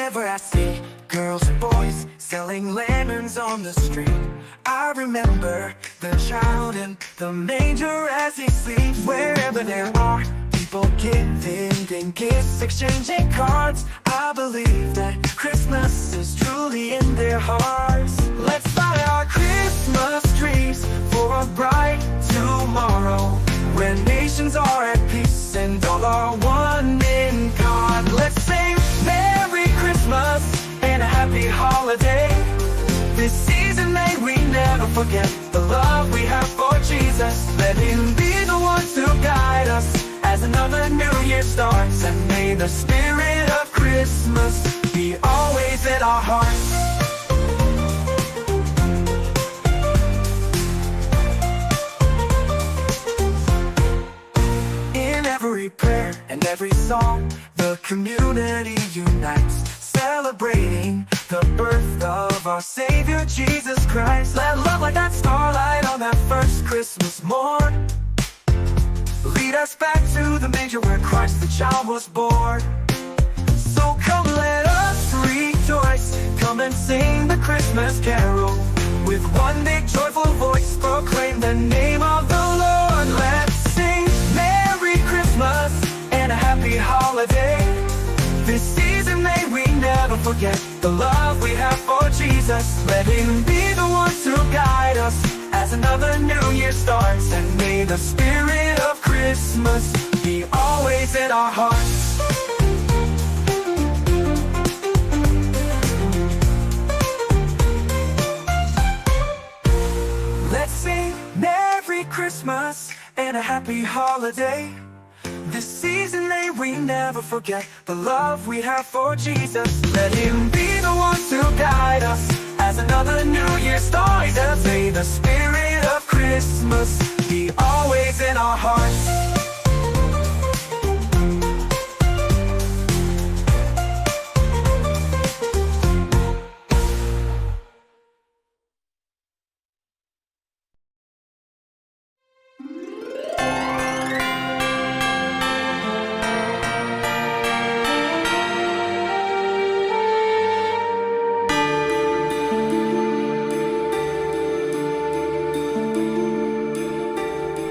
Whenever I see girls and boys selling lemons on the street, I remember the child in the manger as he sleeps. Wherever there are people giving gifts, exchanging cards, I believe that Christmas is truly in their hearts. Let's light our Christmas trees for a bright tomorrow, where nations are at peace and all are one in God. Let's sing Merry Christmas and a happy holiday. This season may we never forget the love we have for Jesus. Let Him be the one to guide us as another new year starts. And may the spirit of Christmas be always in our hearts. In every prayer and every song, the community unites, celebrating the birth of our Savior Jesus Christ. Let love like that starlight on that first Christmas morn lead us back to the manger where Christ the child was born. So come let us rejoice, come and sing the Christmas carol. With one big joyful voice proclaim the name of the Lord. Let's sing Merry Christmas and a happy holiday. This season may we never forget the love we have for Jesus. Let Him be the one to guide us as another new year starts. And may the spirit of Christmas be always in our hearts. Let's sing Merry Christmas and a happy holiday. This season may we never forget the love we have for Jesus. Let Him be the one to guide us as another new year starts. And may the spirit of Christmas be always in our hearts.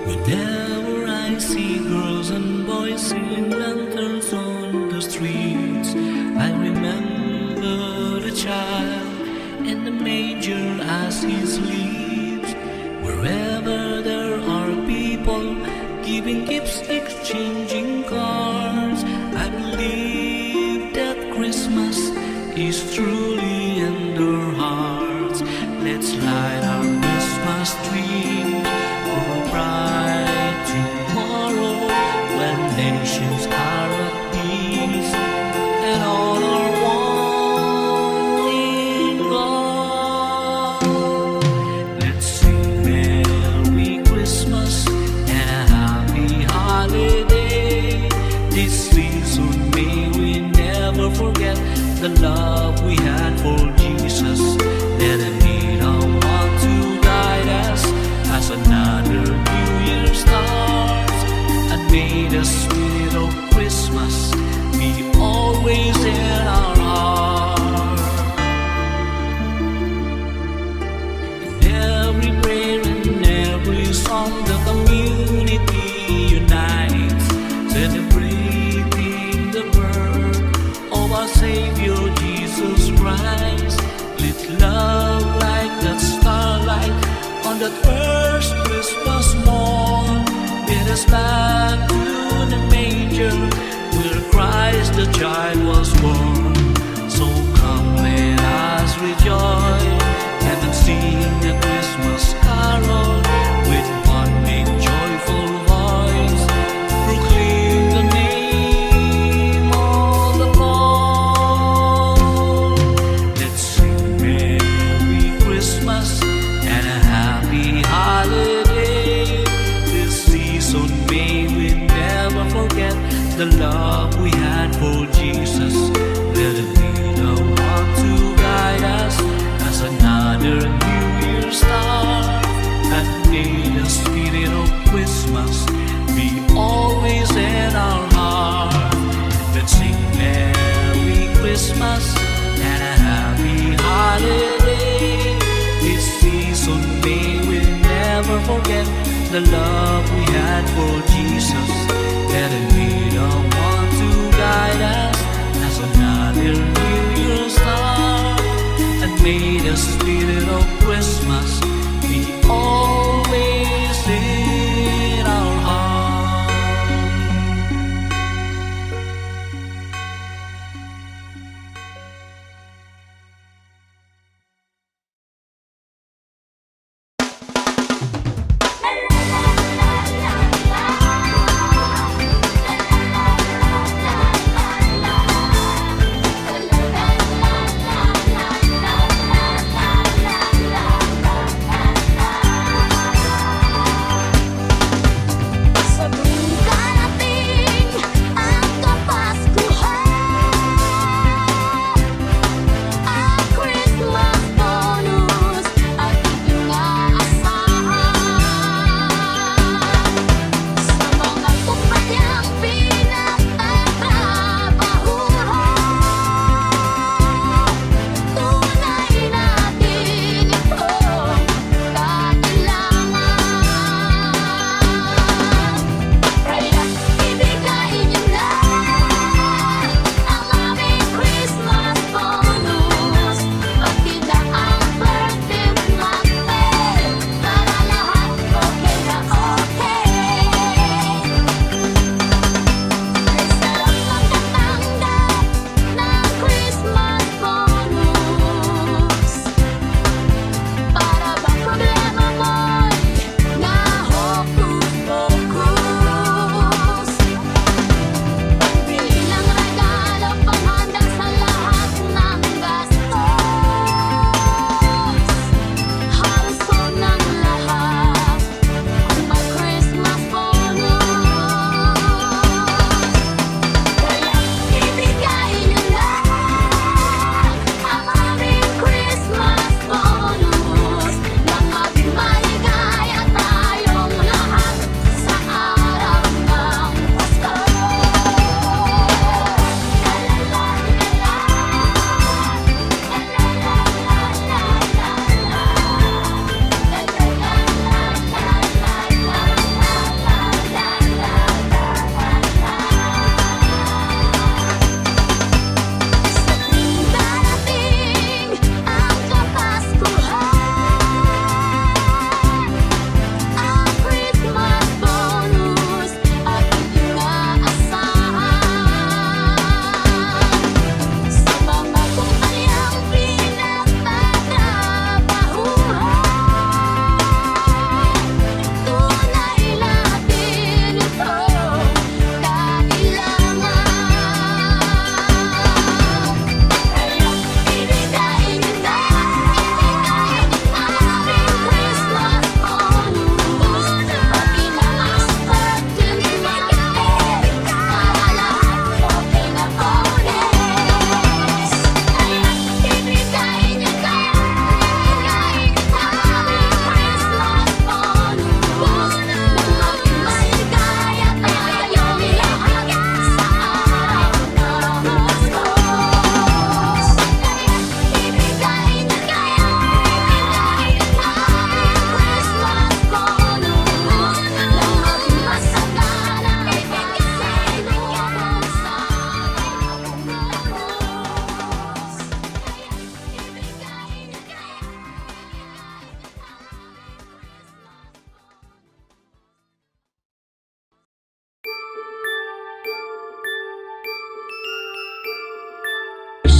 Whenever I see girls and boys singing lanterns on the streets, I remember the child in the manger as he sleeps. Wherever there are people giving gifts, exchanging cards, I believe that Christmas is truly in their hearts. Let's light our Christmas tree for a bright tomorrow, when nations are at peace and all are one in God. Let's sing Merry Christmas and a happy holiday. This season may we never forget the love we had for Jesus. Let Him be the one to guide us as another new year starts. And may the spirit of Christmas be always in our heart. In every prayer and every song, the community unites, celebrating the birth of our Savior Jesus Christ. Let love like that starlight on that first Christmas morn lead us back to the manger where Christ the child was born. So come let us rejoice and sing the Christmas carol with one big joyful voice. Proclaim the name of the Lord. Let's sing Merry Christmas and a happy holiday. This season may we never forget the love we had for Jesus. Let Him be the one to guide us as another new year starts. And may the spirit of Christmas be always in our heart. Let's sing Merry Christmas the love we had for Jesus, that it made a one to guide us as another New Year's star, and made the spirit of Christmas be always in our heart.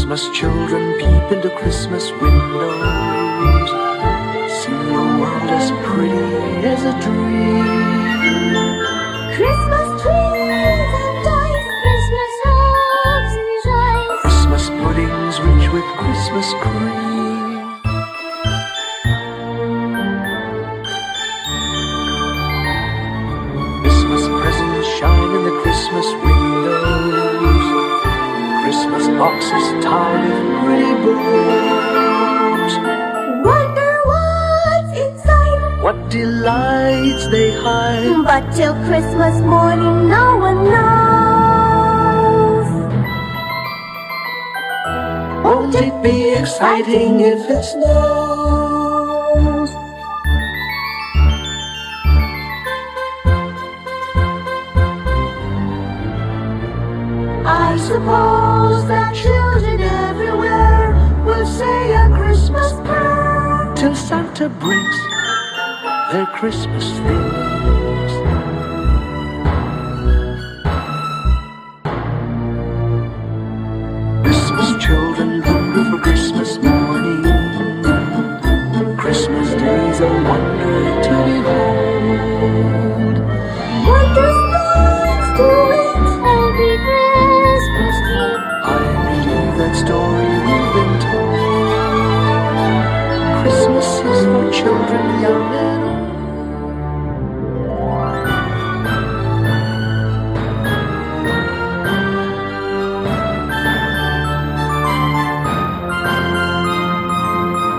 Christmas children peep into Christmas windows. See a world as pretty as a dream. Christmas trees and toys, Christmas hopes and joys. Christmas puddings rich with Christmas cream. Christmas presents shine in the Christmas windows. Christmas boxes tied in pretty bows. Wonder what's inside, What delights they hide. but till Christmas morning no one knows. Won't it be exciting if it snows? I suppose that children everywhere will say a Christmas prayer till Santa brings their Christmas things. Christmas children hunger for Christmas morning. Christmas day's a wonder to behold. Wondrous things do it every Christmas Eve. I believe that story we've been told. Christmas is for children young and old.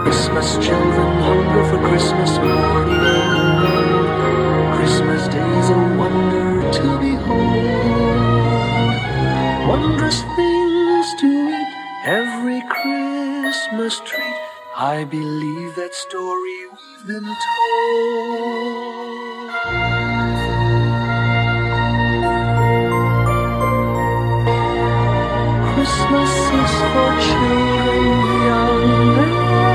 Christmas children hunger for Christmas morning. Christmas day's a wonder to behold. Wondrous things to eat, every Christmas treat. I believe that story we've been told. Christmas is for children young and old.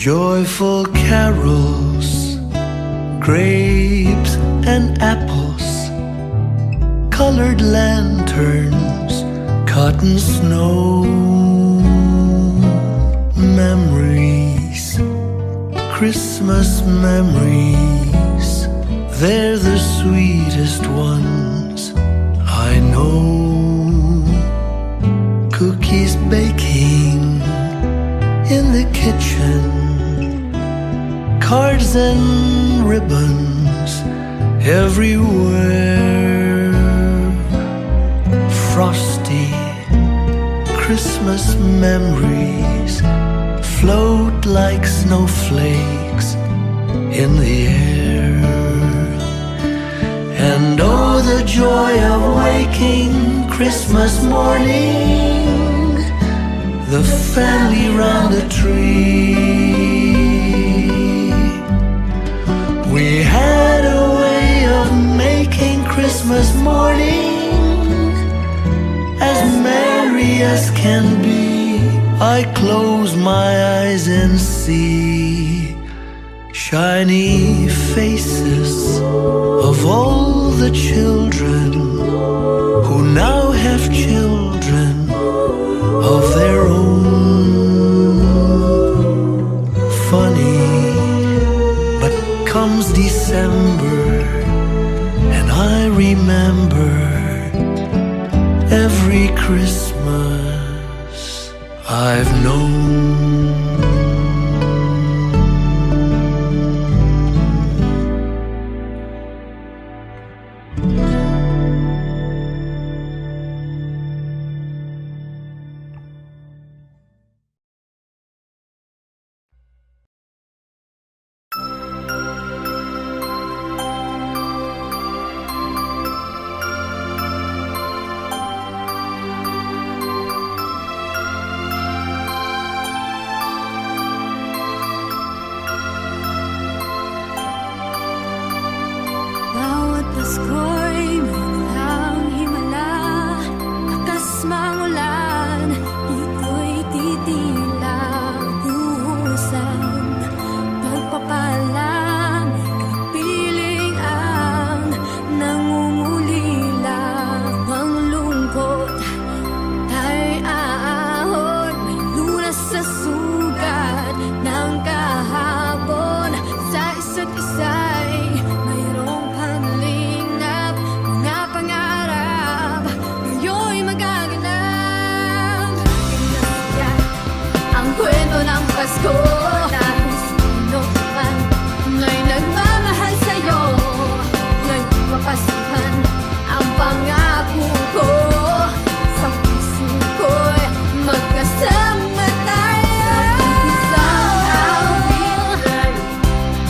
Joyful carols, grapes and apples, colored lanterns, cotton snow, memories, Christmas memories, they're the sweetest ones I know. Cookies baking in the kitchen, cards and ribbons everywhere. Frosty Christmas memories float like snowflakes in the air. And oh, the joy of waking Christmas morning, the family round the tree. We had a way of making Christmas morning as merry as can be. I close my eyes and see shiny faces of all the children who now have children of their own. Funny, but comes December and I remember every Christmas I've known. Bawat Pasko'y mayroong himala, lakas mangulan, ito'y titila, duhusang pagpapala, may kapiling ang nangungulila, ang lungkot tayo'y aahon, may lunas sa sugat ng kahapon, sa isa't isa'y mayroong panlingap, mga pangarap, ngayo'y magaganap. Pinasya ang kwento ng Pasko, dahil sino man may nagmamahal sa'yo, ngayong mapasukan ang pangako ko, sa puso ko'y magkasama tayo. Sa awit ng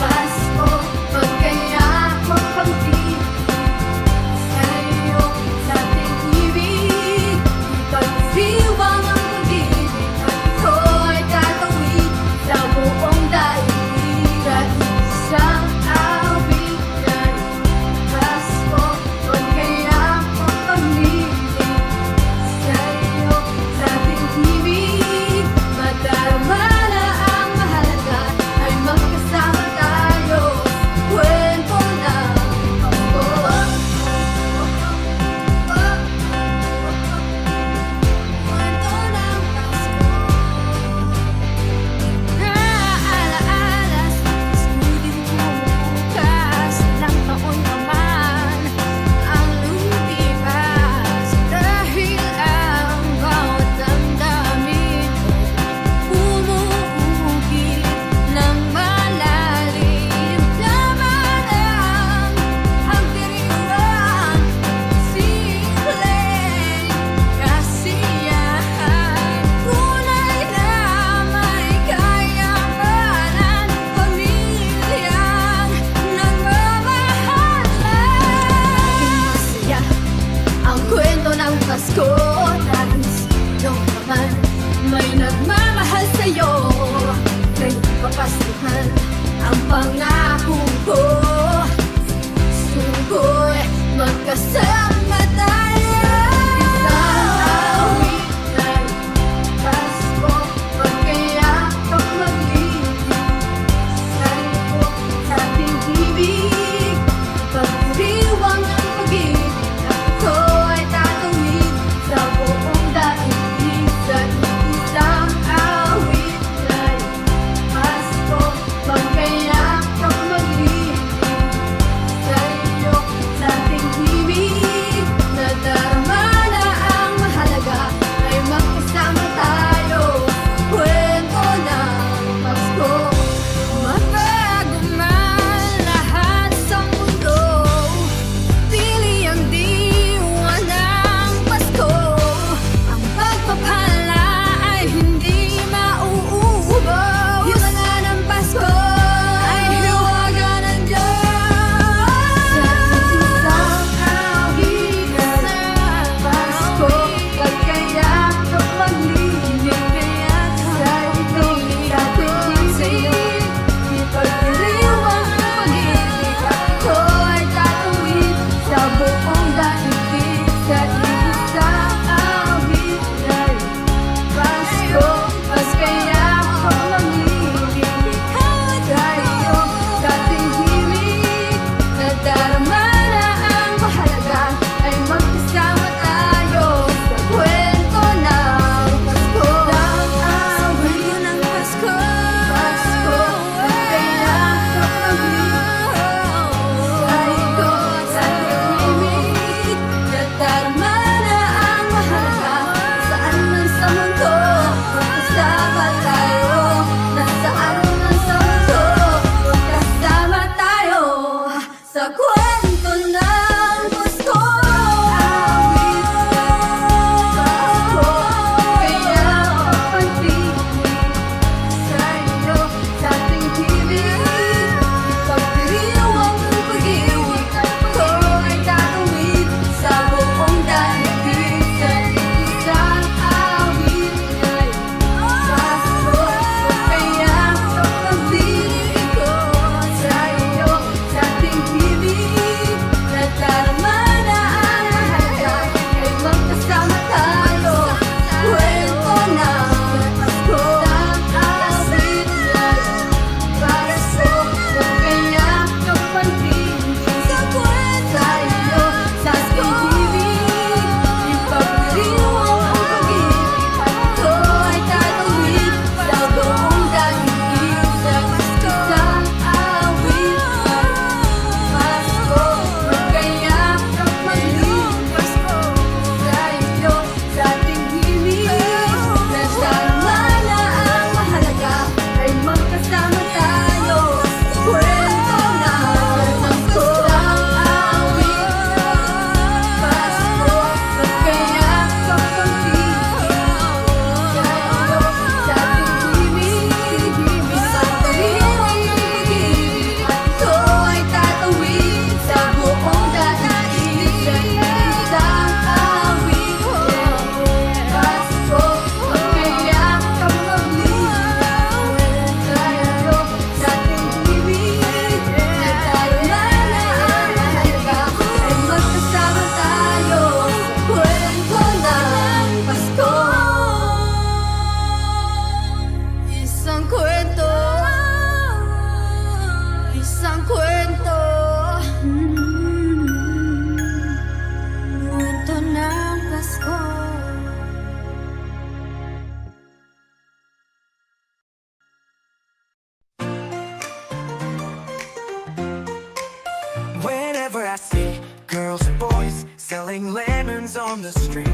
Pasko, magkayakap ang tinig, sa'yo, sa ating ibig, ipagdiwang ang pag-ibig, at ito'y tatawid sa buong daigdig. At isang awit ng Pasko, magkayakap ang tinig, sa'yo, sa ating ibig, madarama na ang mahalaga, ay magkasama tayo sa kwento ng Pasko. Kwento ng Pasko. Naalaala sa pasulit bumubukas, ilang taon naman ang lumipas, dahil ang bawat damdamin umuukit ng malalim. Laman ang diriwang sikleng kasiyahan, tunay na may kayamanan, pamilyang nagmamahalan. Masaya ang kwento ng Pasko, dahil sino naman may nagmamahal sa'yo, ngayong papasukan ang pangako ko, puso ko'y magkasama tayo. Isang awit ng Pasko, magkayakap maglilig, see girls and boys selling lanterns on the street.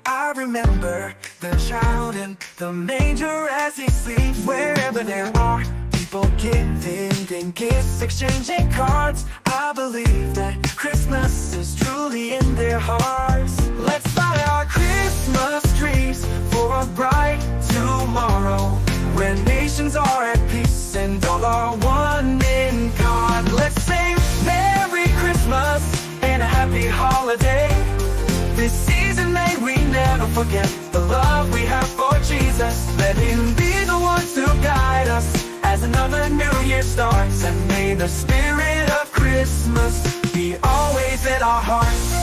I remember the child in the manger as he sleeps. Wherever there are people giving gifts, exchanging cards, I believe that Christmas is truly in their hearts. Let's buy our Christmas trees for a bright tomorrow, where nations are at peace and all are one in God. Let's sing Merry Christmas and a happy holiday. This season may we never forget the love we have for Jesus. Let Him be the one to guide us as another new year starts. And may the spirit of Christmas be always in our hearts.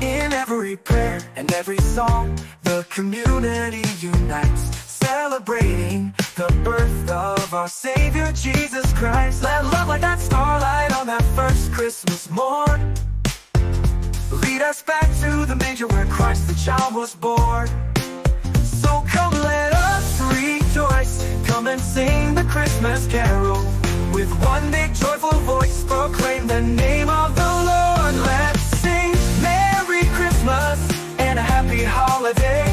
In every prayer and every song, the community unites, celebrating the birth of our Savior Jesus Christ. Let love like that starlight on that first Christmas morn lead us back to the manger where Christ the child was born. So come let us rejoice, come and sing the Christmas carol. With one big joyful voice proclaim the name of the Lord. Let's sing Merry Christmas and a happy holiday.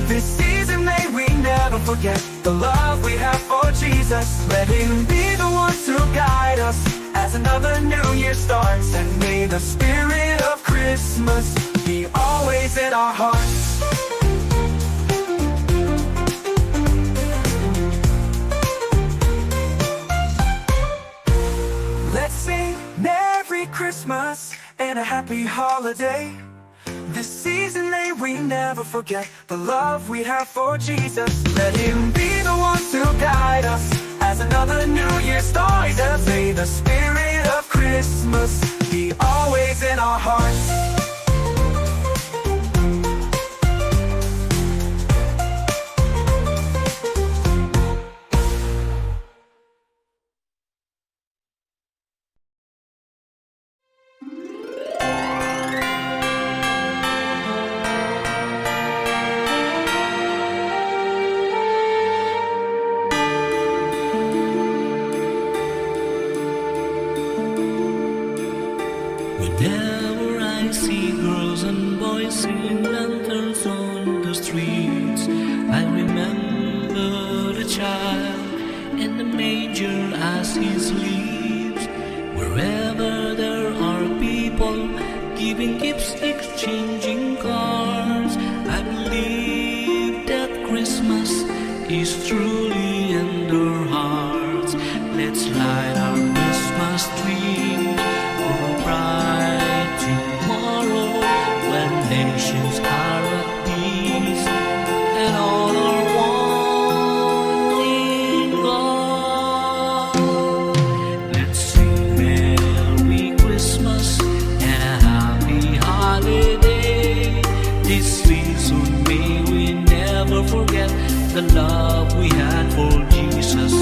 This season may we never forget the love we have for Jesus. Let Him be the one to guide us as another new year starts. And may the spirit of Christmas be always in our hearts. Let's sing Merry Christmas and a happy holiday. This season may we never forget the love we have for Jesus. Let Him be the one to guide us as another new year starts. And may the spirit of Christmas be always in our hearts. Whenever I see girls and boys singing lanterns on the streets, I remember the child in the manger as he sleeps. Wherever there are people giving gifts, exchanging cards, I believe that Christmas is truly in their hearts. Let's light our Christmas tree for a bright tomorrow, when nations are at peace and all are one in God. Let's sing Merry Christmas and a happy holiday. This season may we never forget the love we had for Jesus.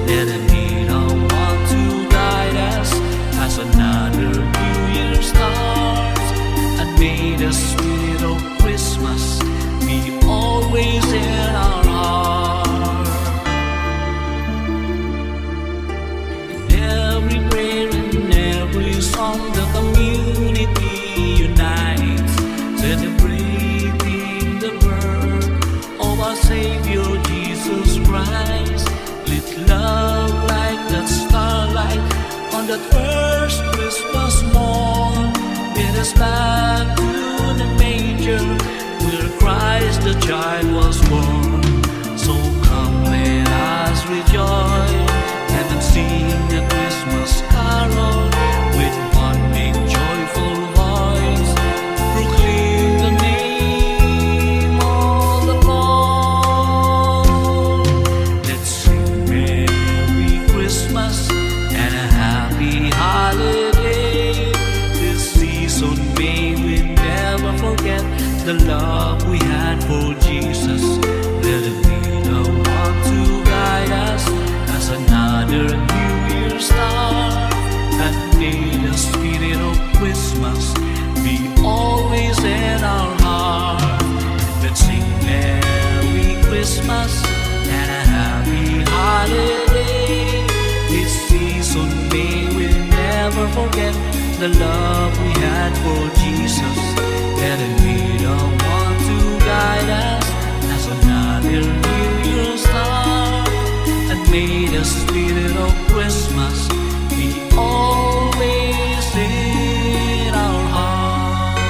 Let Him be the one to guide us as another new year starts. And may the spirit of Christmas be always in our heart. In every prayer and every song, the community unites, celebrating the birth of our Savior Jesus Christ. Let love like that starlight on that first Christmas morn lead us back to the manger where Christ the child was born. So come let us rejoice and sing a Christmas carol with one big joyful voice, proclaim the name of the Lord. Let's sing Merry Christmas and a happy holiday. This season may we never forget the love we had for Jesus. Let Him be the one to guide us as another new year start. And may the spirit of Christmas be always in our heart. Let's sing Merry Christmas the love we had for Jesus that it made a one to guide us as another New Year star, and may the spirit of Christmas be always in our heart.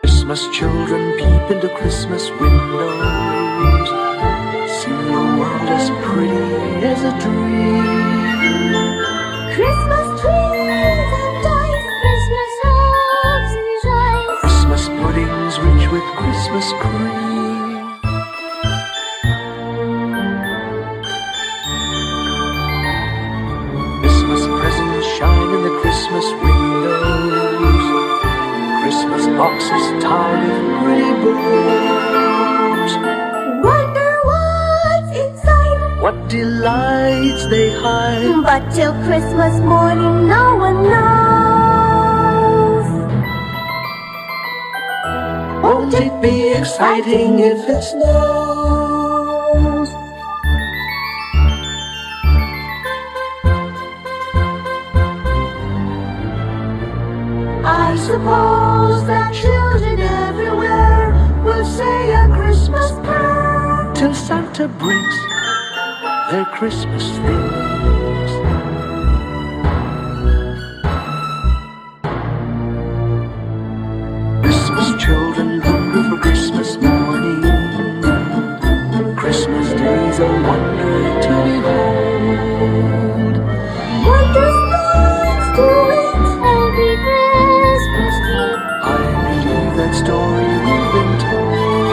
Christmas children peep into Christmas windows. See a world as pretty as a dream. Christmas trees and toys, Christmas hopes and joys. Christmas puddings rich with Christmas cream. Christmas presents shine in the Christmas windows. Christmas boxes tied with pretty bows. Wonder what's inside, What delights they hide. but till Christmas morning no one knows. Won't it be exciting if it snows? I suppose that children everywhere will say a Christmas prayer till Santa brings their Christmas things. Christmas children hunger for Christmas morning. Christmas day's a wonder to behold. Wondrous things to it every Christmas tree. I believe that story we've been told.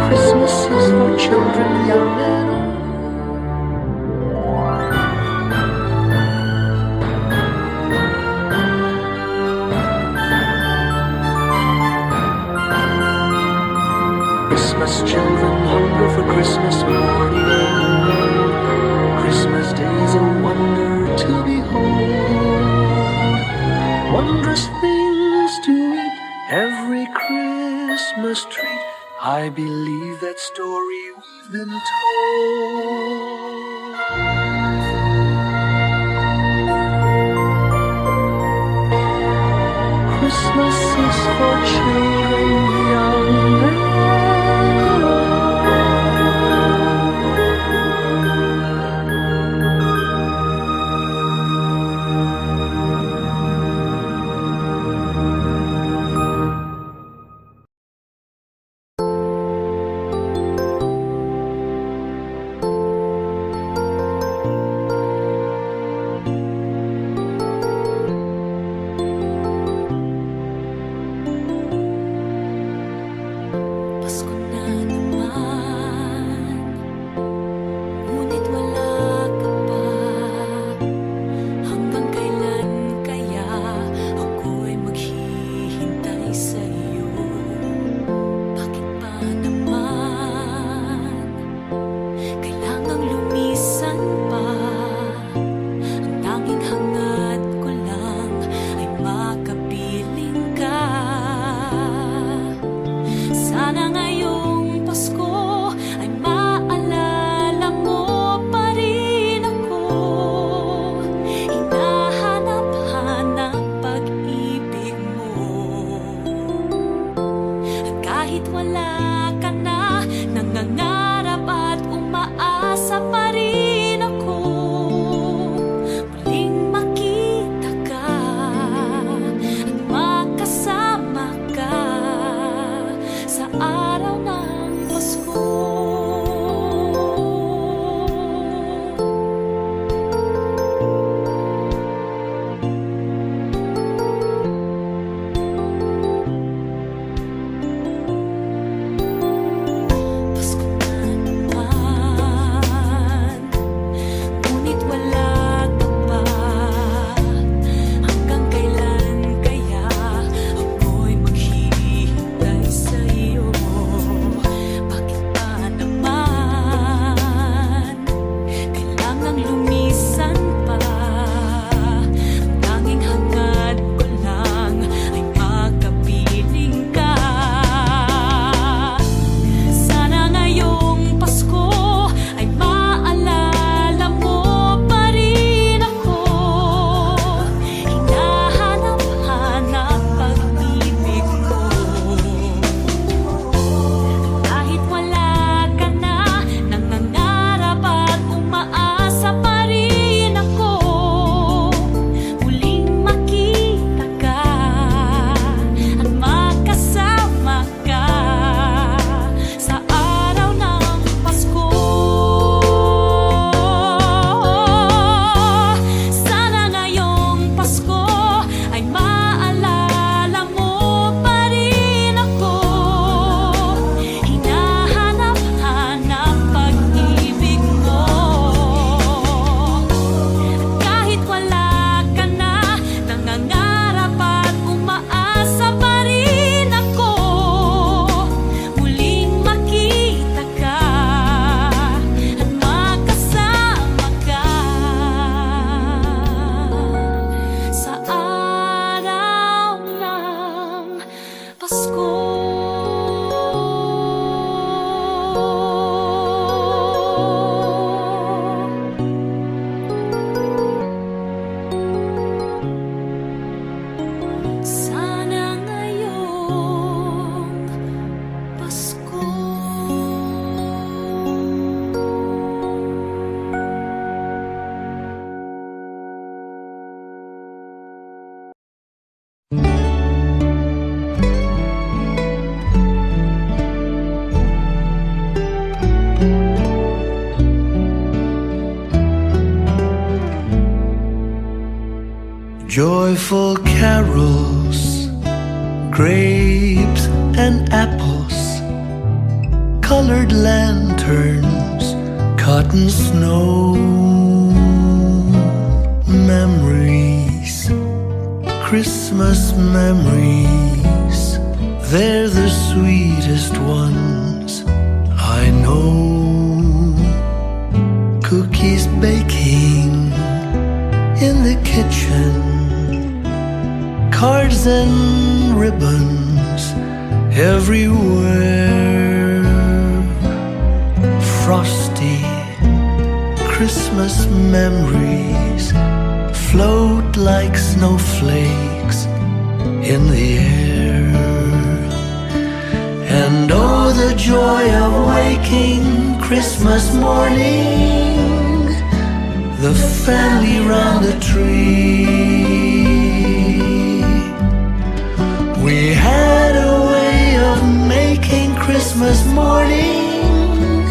Christmas is for children young and old. Christmas children hunger for Christmas morning. Christmas day's a wonder to behold. Wondrous things to eat, every Christmas treat. I believe that story we've been told. Christmas is for children young and old. Joyful carols, grapes and apples, colored lanterns, cotton snow, memories, Christmas memories, they're the sweetest ones I know. Cookies baking in the kitchen, cards and ribbons everywhere. Frosty Christmas memories float like snowflakes in the air. And oh, the joy of waking Christmas morning, the family round the tree. We had a way of making Christmas morning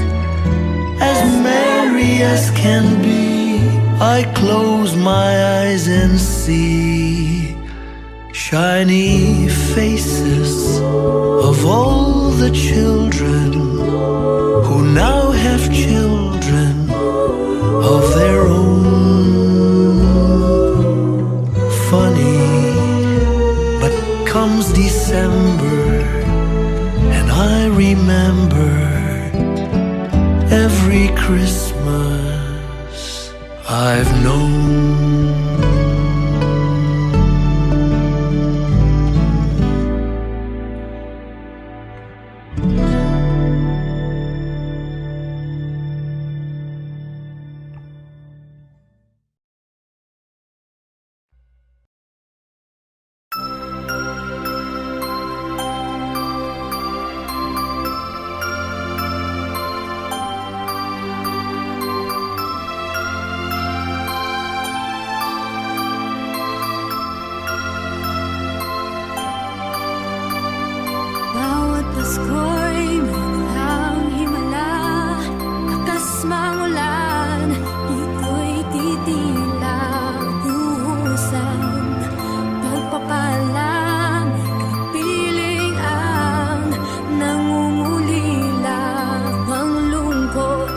as merry as can be. I close my eyes and see shiny faces of all the children who now have children of their own. Funny, but comes December and I remember every Christmas I've known. Bawat Pasko'y may nilang himala, lakas mangulan, ito'y titila, huhusan, pagpapala, may kapiling ang nangungulila, ang lungkot,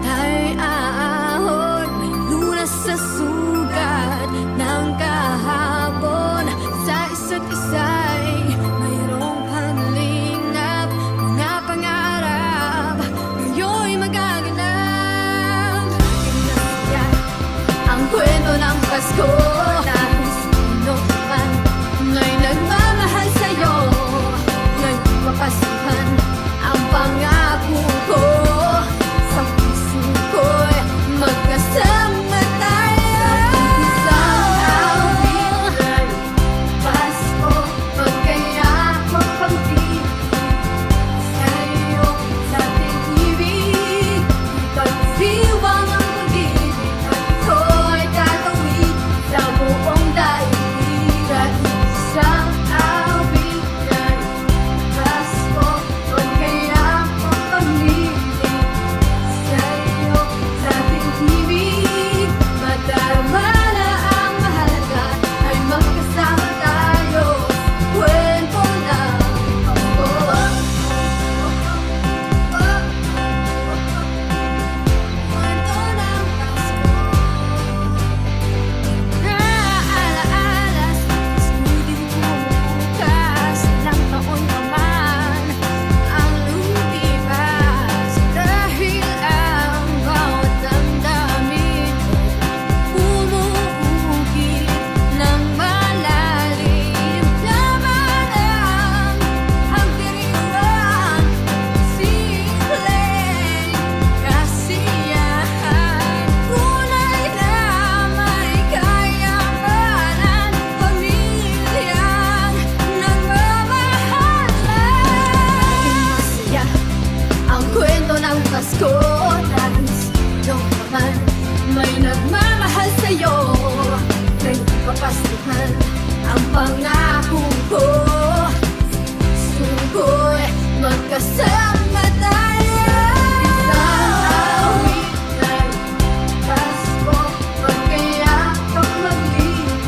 tayo'y aahon, may lunas sa sugat ng kahapon, sa isa't isa'y mayroong panlingap, mga pangarap, ngayon'y magaganap. Yan ang kwento ng Pasko, dahil sino man nga'y nagmamahal sa'yo, nagpapasuhan ang pangako ko, sa puso ko'y magkasama tayo. Isang awit ay Pasko, magkayakap ang tinig sa'yo, sa ating ibig, ipagdiwang ang pag-ibig, at ito'y tatawid sa buong daigdig. At isang awit ay Pasko, magkayakap ang tinig sa'yo, sa ating ibig, madarama na ang mahalaga ay magkasama tayo sa kwento ng Pasko. Kwento ng Pasko. Naalaala sa iskuting bukas, ilang taon pa man ang lumipas, dahil ang bawat damdamin umuukit ng malalim. Laman ang diriwang, simpleng kasiyahan, tunay na may kayamanan, pamilyang nagmamahalan. Masaya ang kwento ng Pasko, dahil sino man may nagmamahal sa'yo, nagpapastuhan ang pangako ko, puso ko'y magkasama tayo. Isang awit ay Pasko, magkayakap maglilig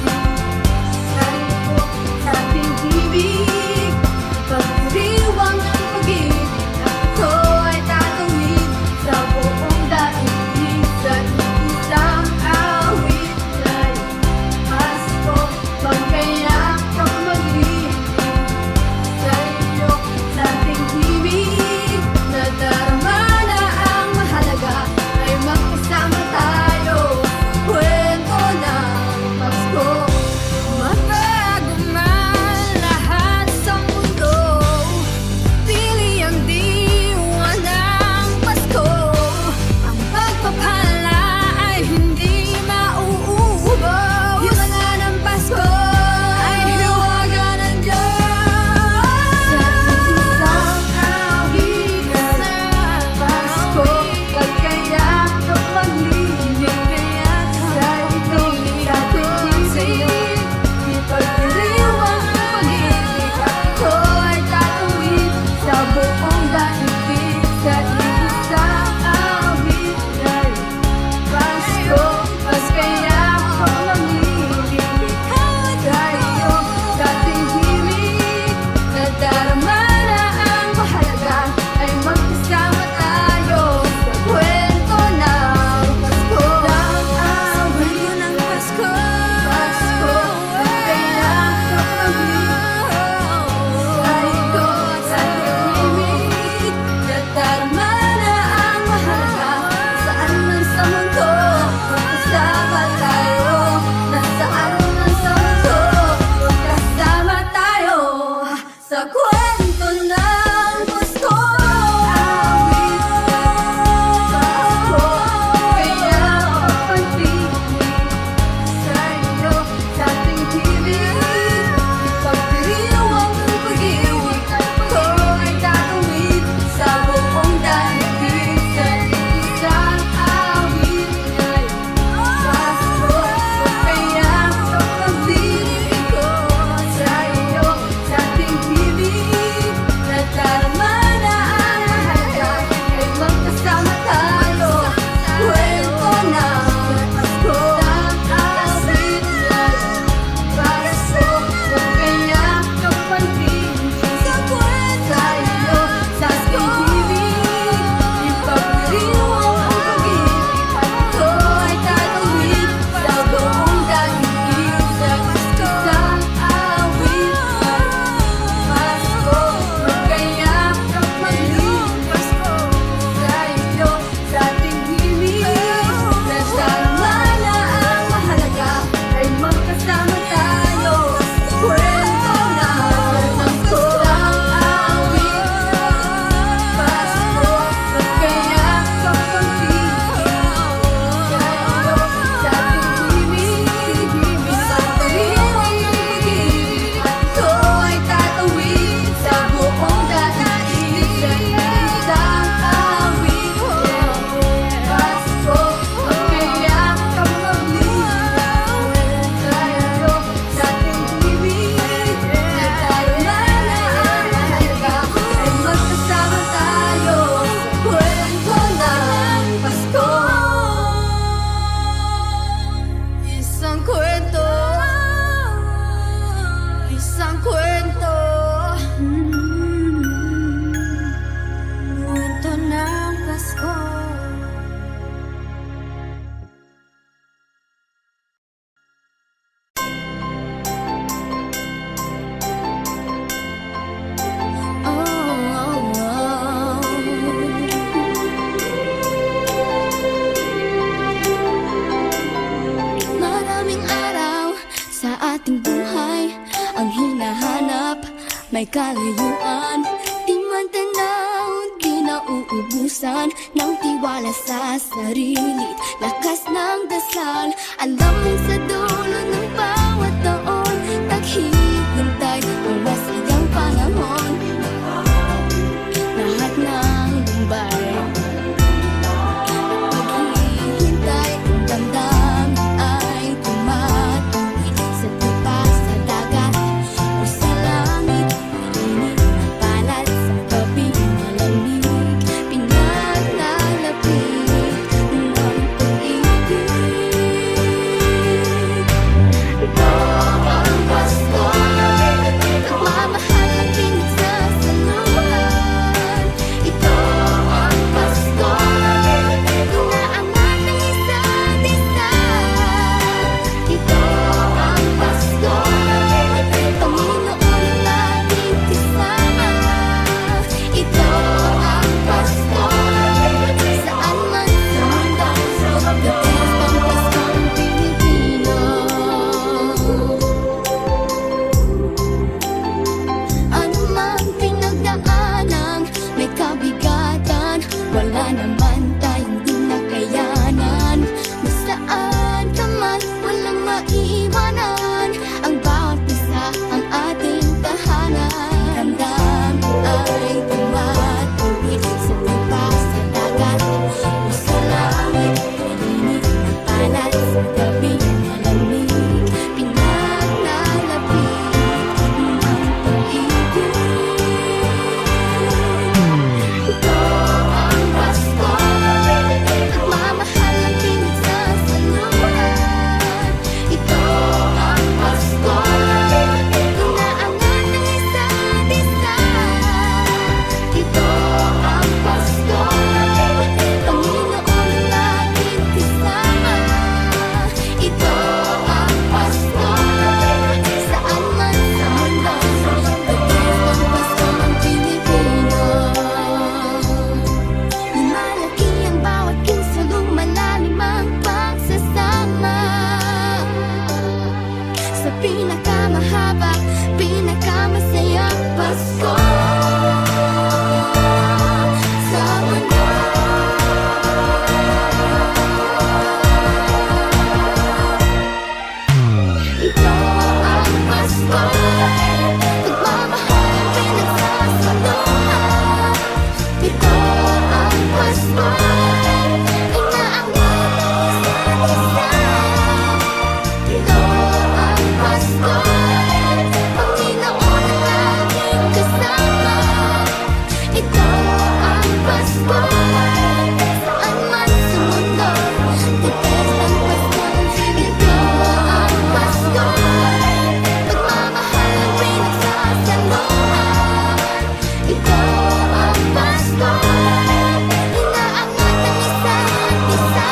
buhay ang hinahanap. May kalayuan, di man tanaw, di nauubusan ng tiwala sa sarili, lakas ng dasal. Alam mo sa dulo ng bawat taon, naghihintay ang masayang panahon. Lahat ng lumbay, paghihintay, ang damdamin ay tumatuwid sa tupa, sa dagat o sa langit. Init na palad sa gabing malamig, pinaglalapit ng pag-ibig. Ito ang Pasko, nagmamahal ang pinagsasaluhan. Ito ang Pasko, inaangat ng isa't isa. Ito ang Pasko, Panginoon ang laging kasama. Ito ang Pasko, saan man sa mundo, the best ang Paskong Pilipino. Ano mang pinagdaanan, may kabigatan, wala naman tayong di nakayanan. Nasaan ka man, walang maiiwanan, ang bawat isa ang ating tahanan. Damdamin ay tumatuwid sa lupa, sa dagat o sa langit. Init na palad sa gabing malamig, pinaglalapit ng pag-ibig. Ito ang Pasko, nagmamahal ang pinagsasaluhan. Ito ang Pasko, inaangat ng isa't isa. Ito ang Pasko, Panginoon ang laging kasama. Ito ang Pasko, saan man sa mundo, the best ang Paskong Pilipino. Lumalaki ang bawat kinsulong, malalim ang pagsasama. Sa pinakamahaba, pinakamasayang Pasko sa mundo. Ito ang Pasko, nagmamahal ang pinagsasaluhan. Ito ang Pasko, inaangat ang isa't isa. Ito ang Pasko, Panginoon ang laging kasama. Ito ang Pasko, saan man sa mundo, the best ang Paskong Pilipino. Ang Pasko, pagmamahal ang pinagsasaluhan. Ito ang Pasko, inaangat ang isa't isa.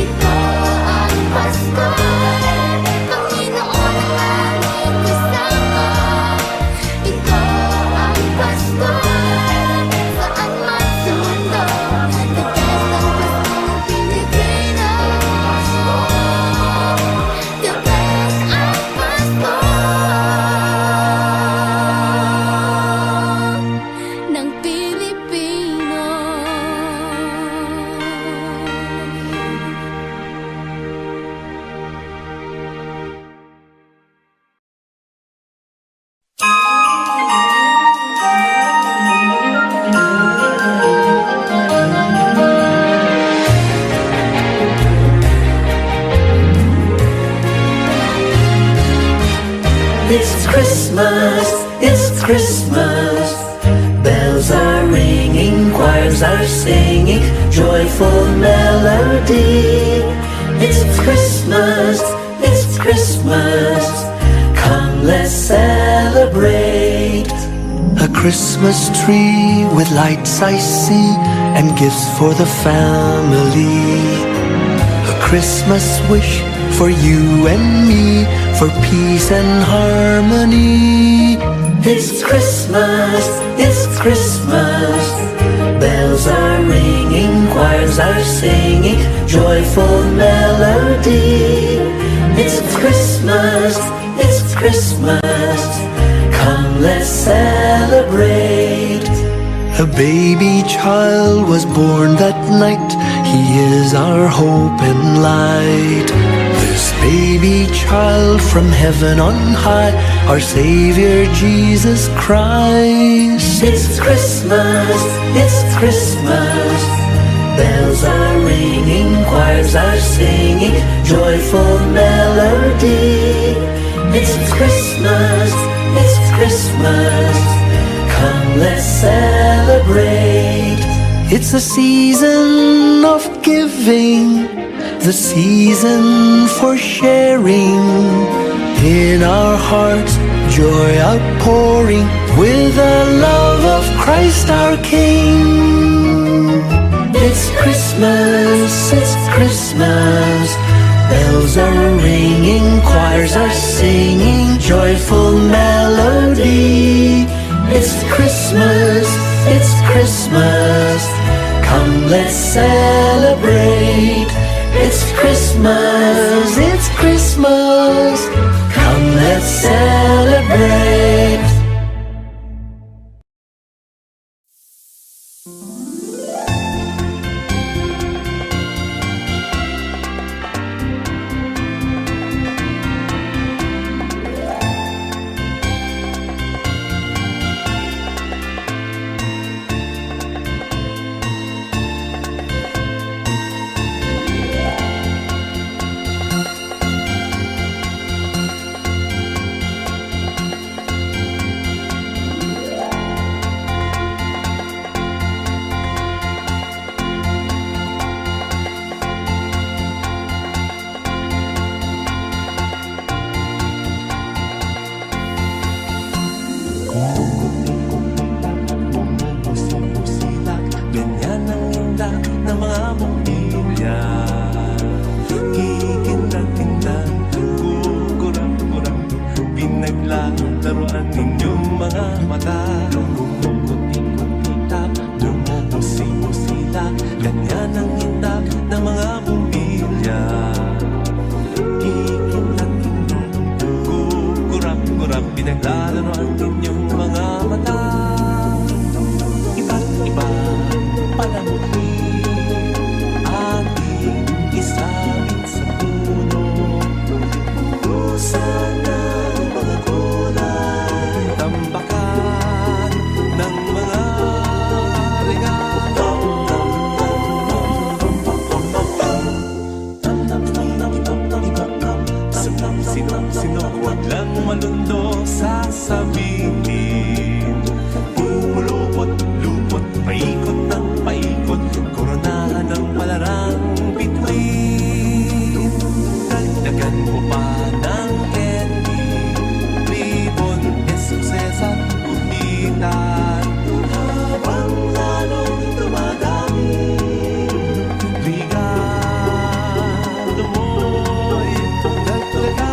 Ito ang Pasko, Panginoon ang laging kasama. Ito ang Pasko, saan man sa mundo, the best ang Paskong Pilipino. The best ang Pasko ng Pilipino. It's Christmas, it's Christmas. Bells are ringing, choirs are singing, joyful melody. It's Christmas, it's Christmas. Come, let's celebrate. A Christmas tree with lights I see, and gifts for the family. A Christmas wish for you and me, for peace and harmony. It's Christmas, it's Christmas. Bells are ringing, choirs are singing, joyful melody. It's Christmas, it's Christmas. Come, let's celebrate. A baby child was born that night. He is our hope and light. This baby child from heaven on high, our Savior Jesus Christ. It's Christmas, it's Christmas. Bells are ringing, choirs are singing, joyful melody. It's Christmas, it's Christmas. Come, let's celebrate. It's a season of giving, the season for sharing. In our hearts, joy outpouring, with the love of Christ our King. It's Christmas, it's Christmas. Bells are ringing, choirs are singing, joyful melody. It's Christmas, it's Christmas. Come, let's celebrate. It's Christmas, it's Christmas. Come, let's celebrate. Laruan ninyong mga mata, lumukot-ikot-itak, lumumusik-musila, ganyan ang hindak ng mga bumbilya. Kikindak-kindak, kukurap-kurap, pinaglalaroan ninyong mga mata. Iba't iba palamuti, ating isabit sa puno. Pusan ng mga kulay, tambakan ng mga regalo. Sino, huwag lang malundo sasabihin. Pumulupot-lupot, paikot ng paikot, koronahan ng palarang bituin. Dagdagan mo pa ng candy, ribbon, esukses at guhitan. Habang lalong dumadami, regalo mo'y dagdagan.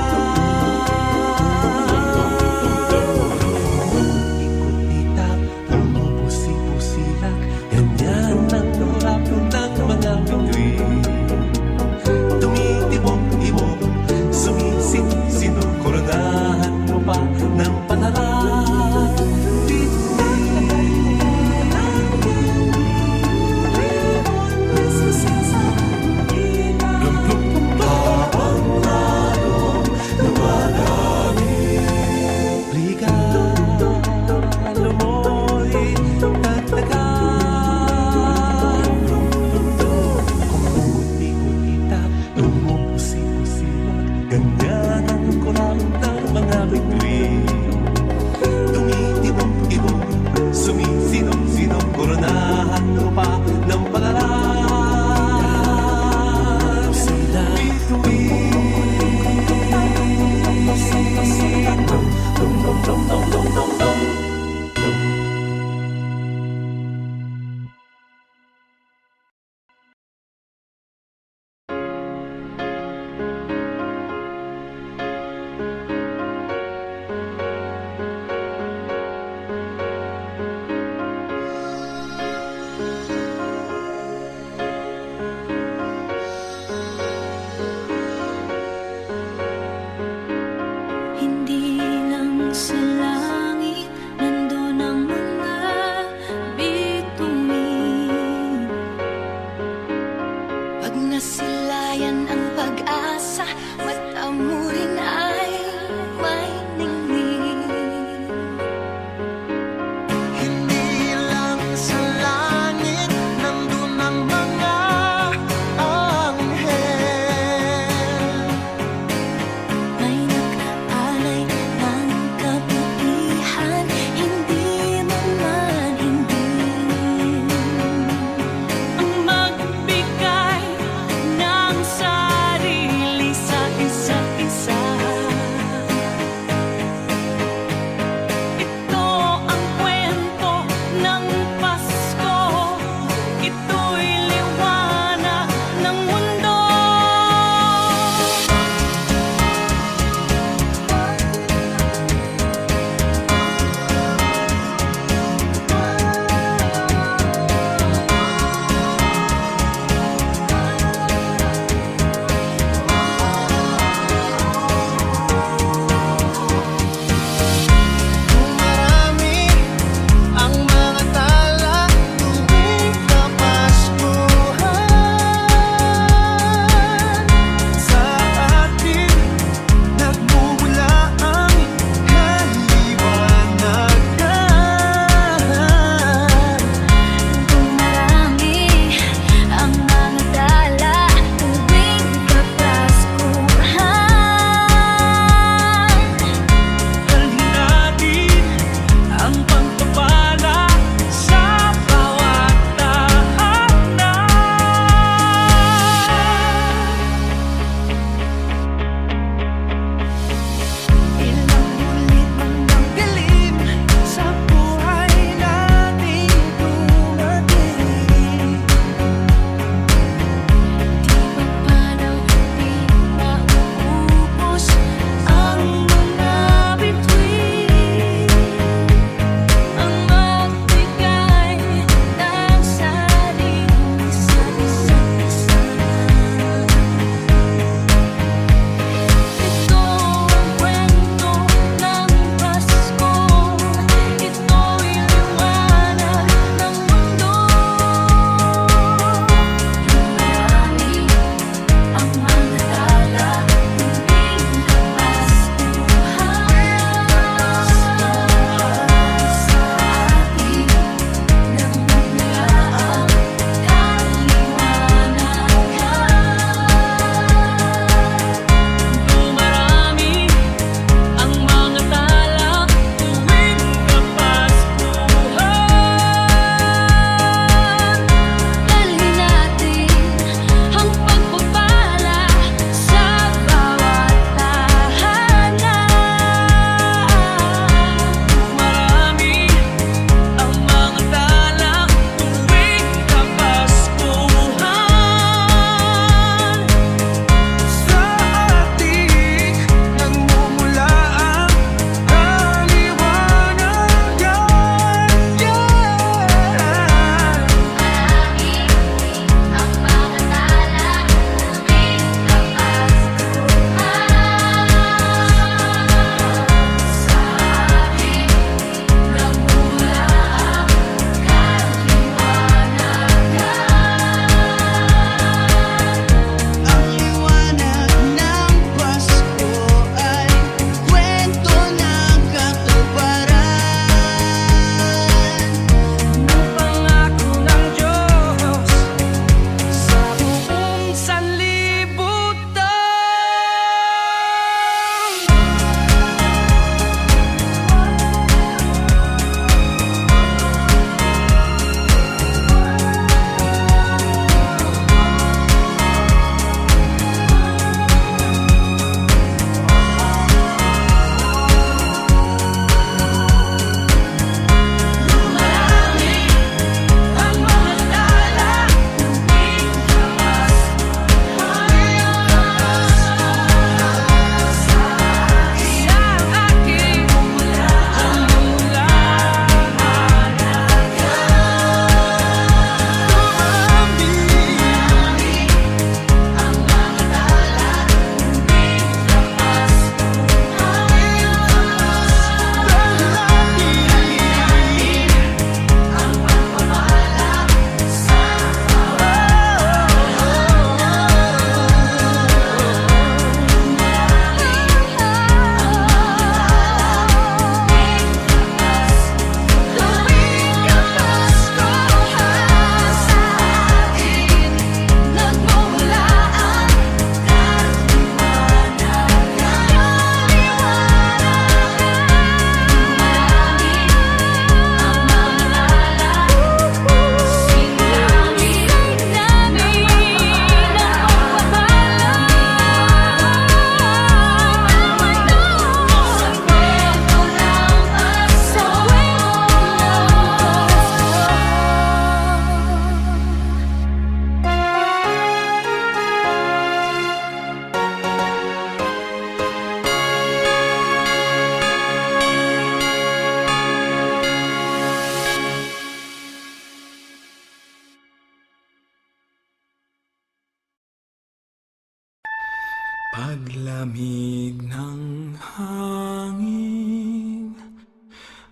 tanging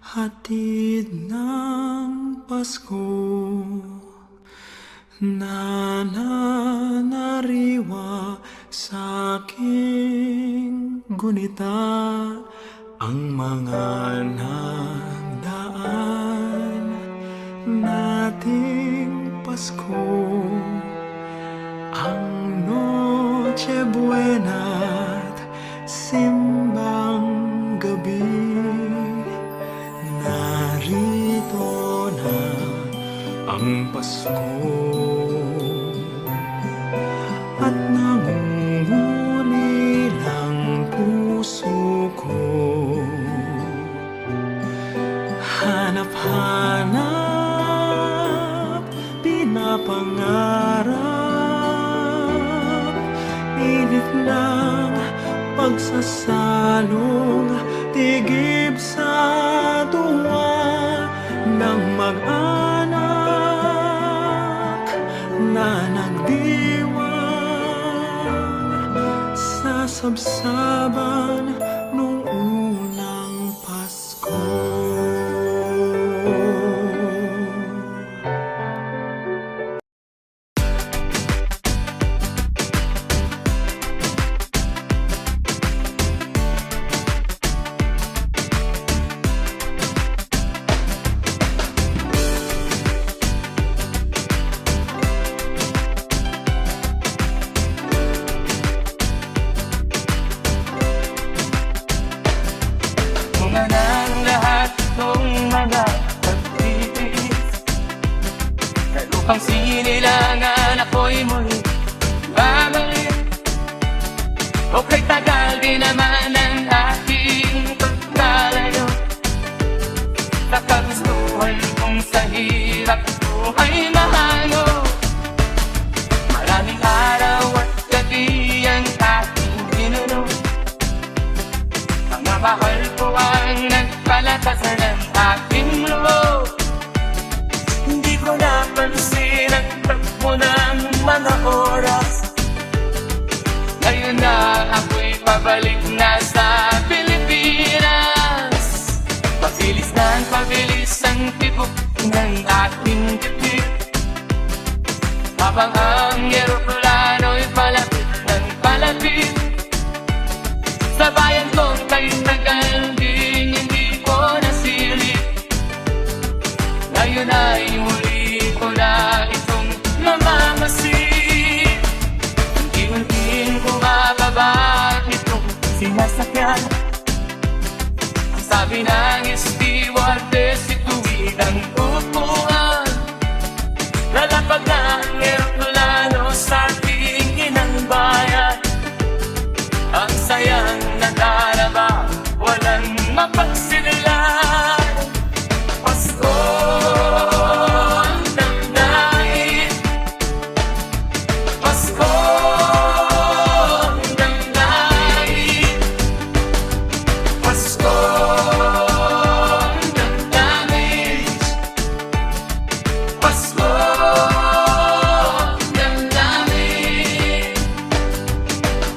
hatid ng Pasko na nanariwa sa aking gunita ang mga nagdaan nating Pasko, ang Noche Buena't simbang gabi. Narito na ang Pasko at nangunguli ng puso ko. Hanap-hanap, pinapangarap, init ng pagsasalong tigib sa tuwa ng mag-anak na nagdiwang sa sabsaban nung unang Pasko. Bunga ng lahat ng mga pagtitiis, sa lupang sinilangan ako'y muli babalik. O kay tagal din naman ang aking pagkalayo sa kagustuhan kong sa hirap buhay mahalo. Maraming araw at gabi ang aking ginuno, mga mahal ko ang nagpalakasan ng aking loob. Hindi ko napansin ang takbo ng mga oras. Ngayon na ako'y pabalik na sa Pilipinas. Pabilis ng pabilis ang tibok ng aking dibdib, habang ang eroplano'y palapit ng palapit sa bayan kong tagal din hindi ko nasilip. Ngayon ay muli ko na itong mamamasid. Unti-unting bumababa itong sinasakyan. Ang sabi ng stewardess, ituloy ang upuan. Lalapag na ang eroplano sa ating inang bayan. Ang sayang nadarama, walang mapagsinulan. Pasko ang damdamin, Pasko ang damdamin, Pasko ang damdamin, Pasko ang damdamin,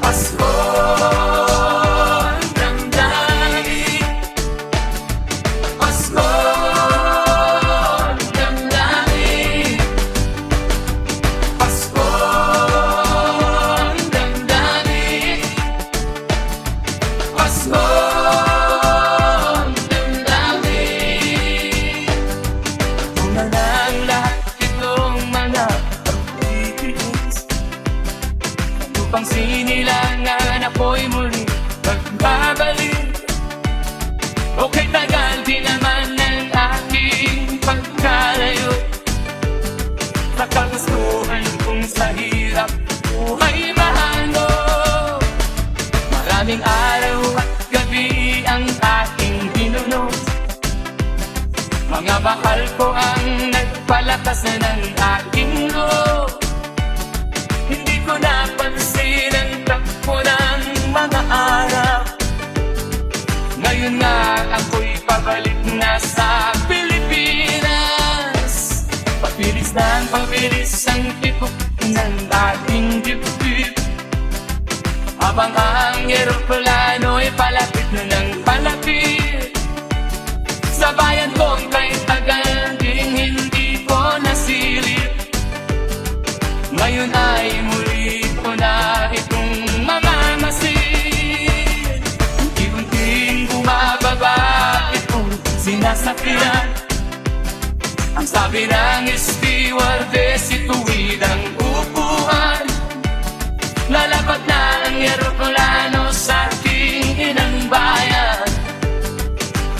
Pasko ang damdamin, Pasko ang damdamin, Pasko ang damdamin, Pasko ang damdamin. Bunga ng lahat itong mga pagtitiis, upang sinilangan ako'y muli magbabalik. O kay tagal din naman ng aking pagkalayo sa kagustuhan kong sa hirap buhay mahalo. Maraming araw at gabi ang aking binunod, mga mahal ko ang nagpalakas ng aking loob. Hindi ko napansin ang takbo ng mga araw. Ngayon nga ako'y pabalik na sa Pilipinas. Pabilis ng pabilis ang tibok ng aking dibdib, Habang ang eroplano'y palapit na ng palapit sa bayan kong kay tagal ding hindi ko nasilip. Ngayon ay muli ko na itong mamamasid. Unti-unting bumababa itong sinasakyan. Ang sabi ng stewardess, ituwid ang upuan. Lalapag na ang eroplano sa ating inang bayan.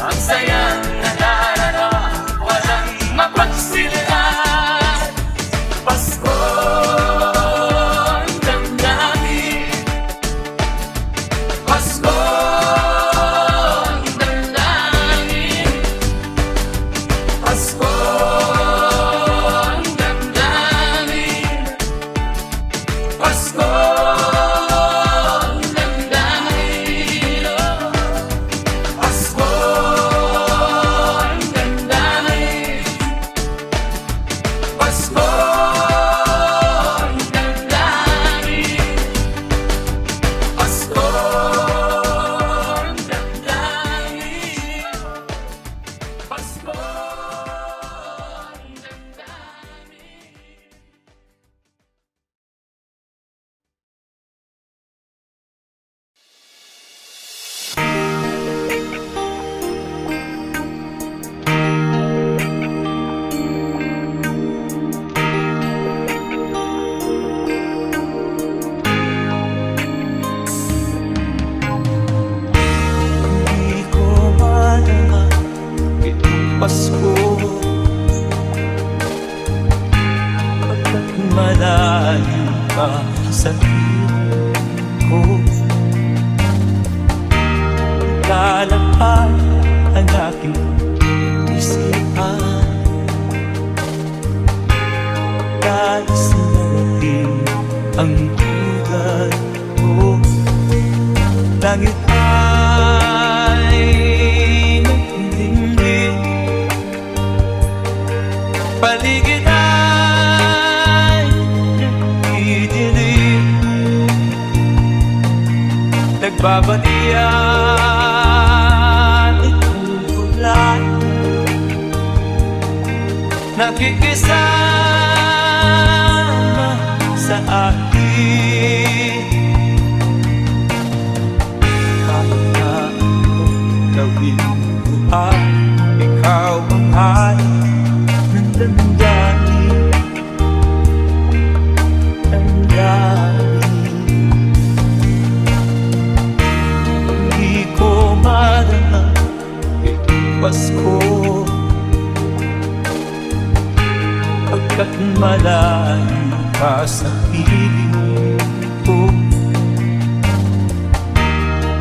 Ang sayang nadarama, walang mapagsilaan. Pasko ang damdamin, Pasko ang damdamin, Pasko ang damdamin, Pasko ang damdamin, Pasko ang damdamin, Pasko ang damdamin, Pasko ang damdamin, Pasko ang damdamin. Hindi ko malama itong Pasko, pagkat malayo ka sa piling ko. Lalakad ang aking isipan, nais natin ang ugat ko. Langit ay nagdilim, paligid ay nagdidilim. Nagbabalian itong bulan, nakikisama sa akin. Kahit na anong gawin ko ay ikaw ang hari ng damdamin, damdamin. Hindi ko marama itong Pasko, pagkat malayo ka sa piling ko.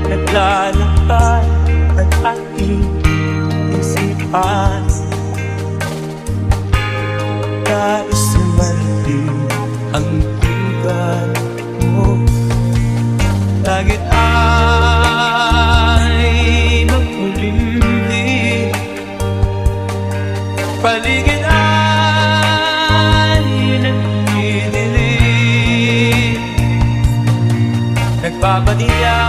Naglalakad ang aking isipan, nais sumaling ang ugat mo. Langit ay makulimlim, paligid ay nagdidilim. Nagbabaliya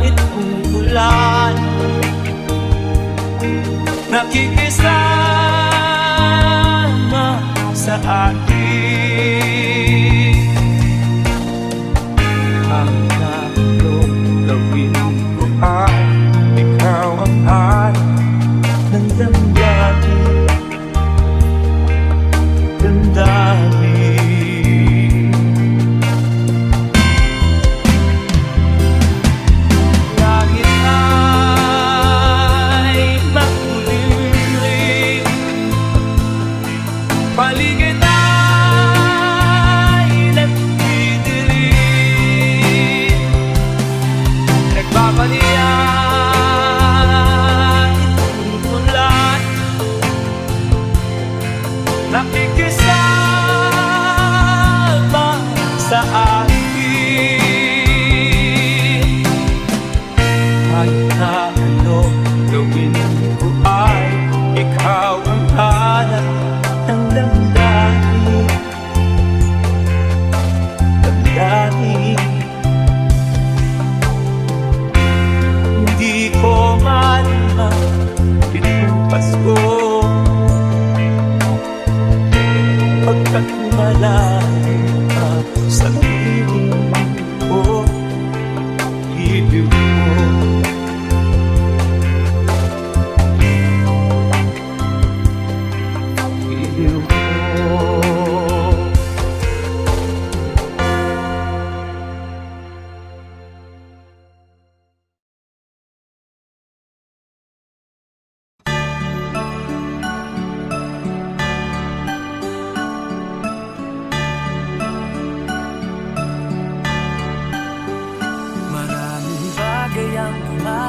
itong bulan, nakikisama sa akin. Ang anong gawin ko ay ikaw ang hari ng damdamin, damdamin. Langit ay makulimlim, paligid ay nagdidilim. Nagbabalian itong ulan, nakikisama sa akin. Kahit na anong gawin ko ay ikaw ang hanap ng damdamin, damdamin.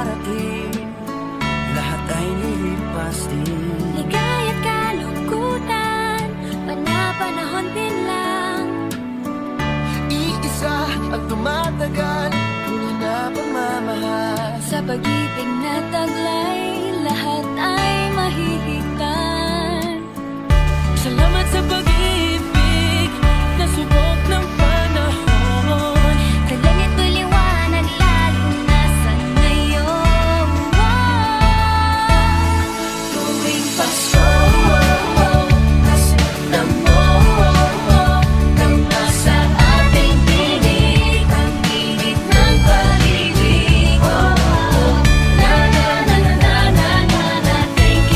darating, lahat ay lilipas din. Ligaya't kalungkutan, panahon din lang. Iisa ang tumatagal, tunay na pagmamahal. Sa pag-ibig na taglay, lahat ay mahihigtan. Salamat sa pag-ibig na subok ng panahon. Kalangit ko'y liwanag, lalo na sa ngayon. Tuwing Pasko, kasama mo, kang nasa ating tinig, ang init ng pag-ibig. Na na na na na na na na, thank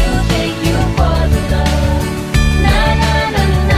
you for the love. Na na na na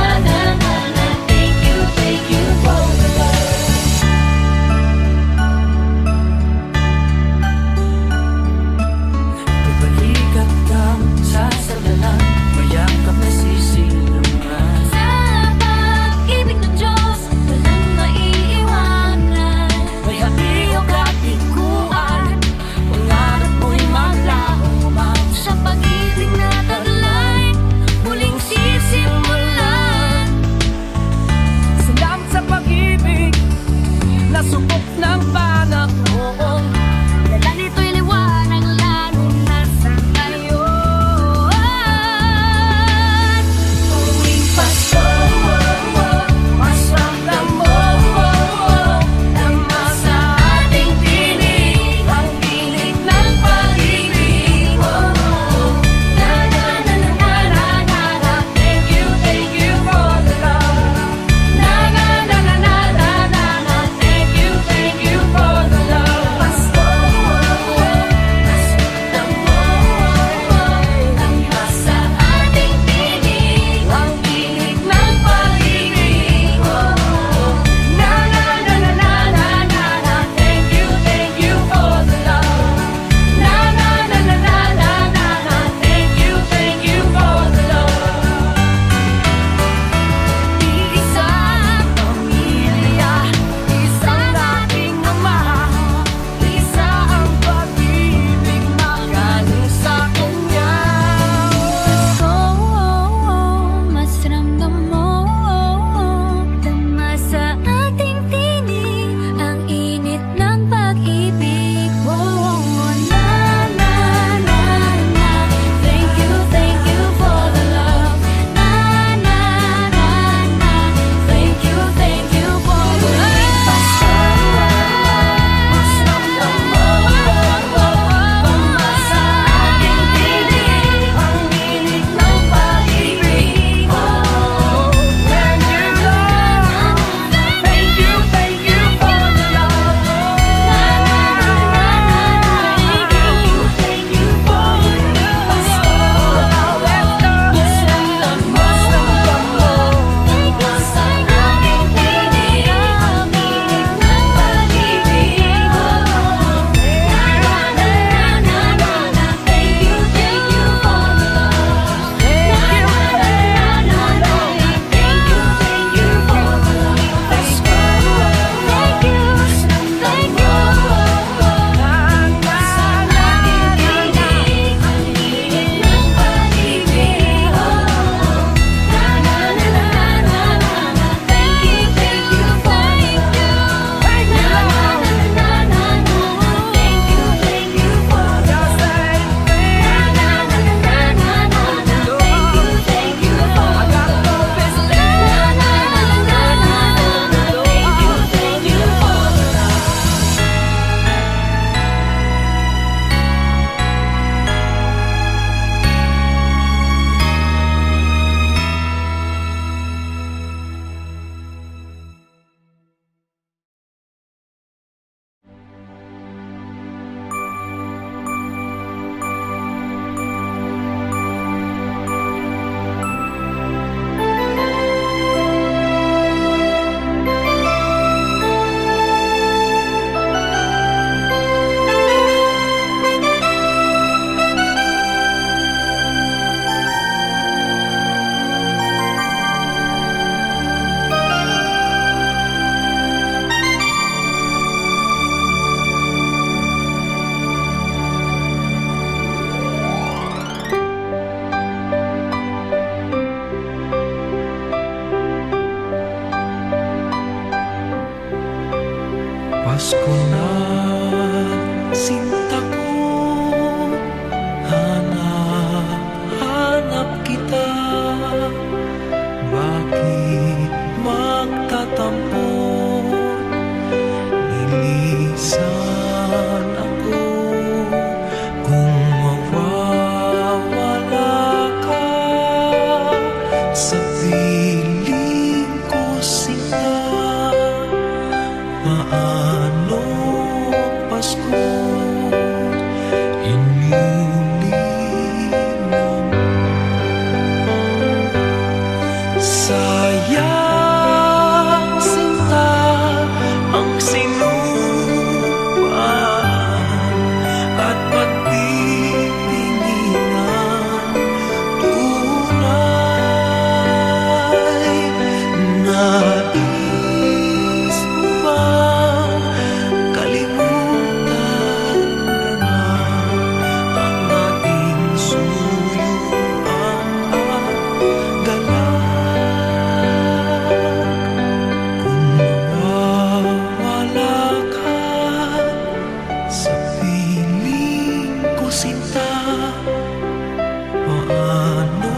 paano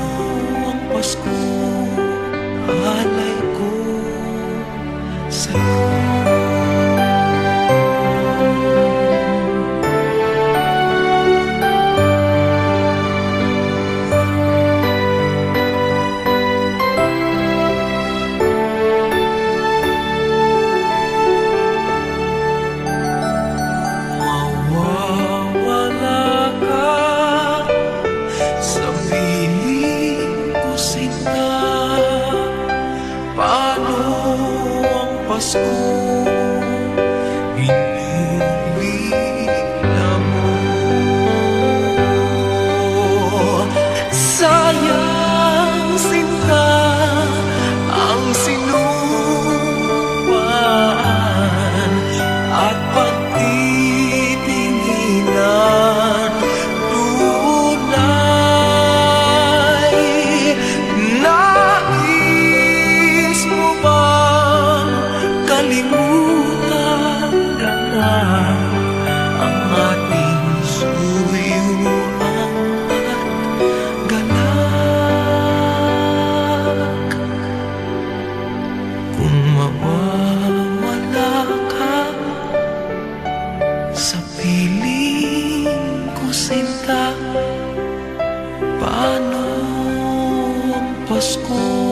ang Pasko? Alay ko sa'yo. Mawawala ka sa piling ko, sinta. Paano ang Pasko? Hinihila mo. Sayang, sinta, ang sinumpaan at pagtitinginan. Tunay, nais mo bang kalimutan na ang ating suyuan at galak? Kung mawawala ka sa piling ko, sinta, paano ang Pasko?